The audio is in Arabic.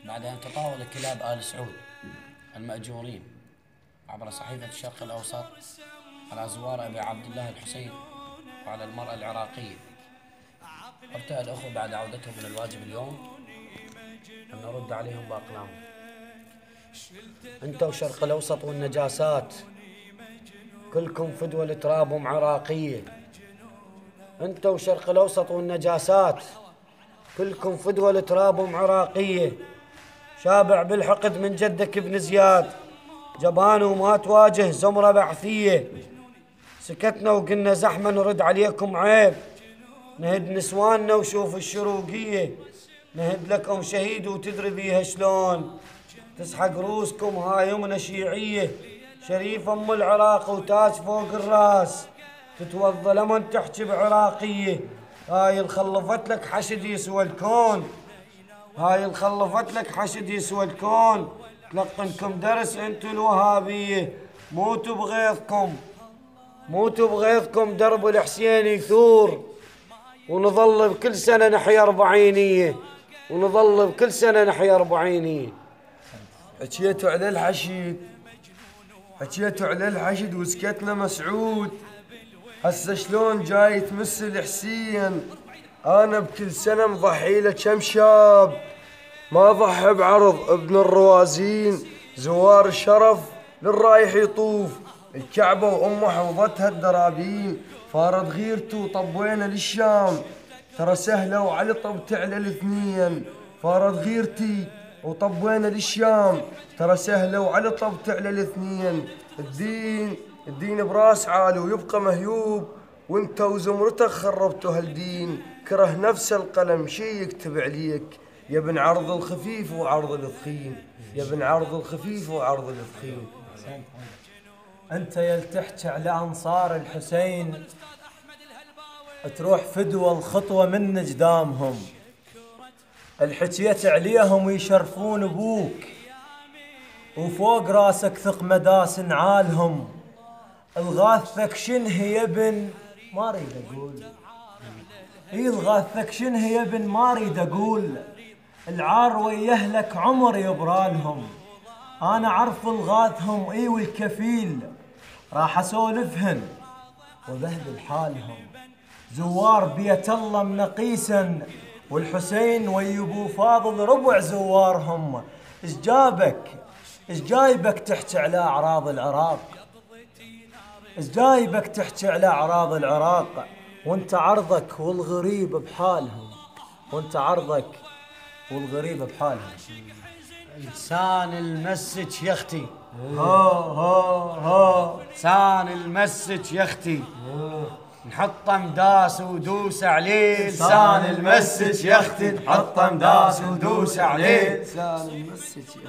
بعد أن تطاول كلاب آل سعود المأجورين عبر صحيفة الشرق الأوسط على زوار أبي عبد الله الحسين وعلى المرأة العراقية، ارتأى الأخوة بعد عودتهم من الواجب اليوم أن نرد عليهم بأقلام. أنتوا شرق الأوسط والنجاسات كلكم فدوى لترابهم عراقية. أنتوا شرق الأوسط والنجاسات كلكم فدوى لترابهم عراقية. شابع بالحقد من جدك ابن زياد، جبان وما تواجه زمرة بعثية. سكتنا وقلنا زحمة نرد عليكم عيب، نهد نسواننا وشوف الشروقية. نهد لكم شهيد وتدري بيها شلون تسحق روسكم. هاي يمنا شيعية شريف ام العراق وتاج فوق الراس، تتوضى لمن تحكي بعراقية. هاي الخلفت لك حشد يسوى الكون، هاي الخلفت لك حشد يسوى الكون. تلقنكم درس انتو الوهابية، موتوا بغيظكم موتوا بغيظكم. درب الحسين يثور ونظل بكل سنة نحيا أربعينية، ونظل بكل سنة نحيا أربعينية. حكيتوا على الحشد، حكيتوا على الحشد وسكتنا مسعود. هسه شلون جاي تمس الحسين؟ انا بكل سنة مضحي له كم شاب، ما ضحي بعرض ابن الروازين. زوار الشرف للرايح يطوف، الكعبة وأمه حوضتها الدرابين. فارض غيرته طبينا للشام، ترى سهلة وعلى طبت على الاثنين. فارض غيرتي وطبينا للشام، ترى سهلة وعلى طبت على الاثنين. الدين براس عالي ويبقى مهيوب، وانت وزمرتك خربتوا هالدين. كره نفس القلم شي يكتب عليك، يا ابن عرض الخفيف وعرض الثخين، يا ابن عرض الخفيف وعرض الثخين. انت يلتحكي على انصار الحسين تروح فدوى الخطوة من قدامهم. الحكيت عليهم ويشرفون ابوك، وفوق راسك ثق مداس نعالهم. الغاثك شنه يا ابن ما اريد اقول، الغاثك شنه يا ابن ما اريد اقول. العار ويهلك عمر يبرالهم، انا اعرف الغاثهم والكفيل راح اسولفهن وبهدل حالهم. زوار بيت الله منقيسا، والحسين ويا ابو فاضل ربع زوارهم. ايش جابك ايش جايبك تحكي على اعراض العراق؟ ايش جايبك تحكي على اعراض العراق وانت عرضك والغريب بحالهم، وانت عرضك والغريب بحالهم. لسان المسج يا اختي، ها ها ها لسان المسج يا اختي، نحط مداس ودوس عليه. لسان المسج يا اختي، نحط مداس ودوس عليه. لسان المسج يا اختي.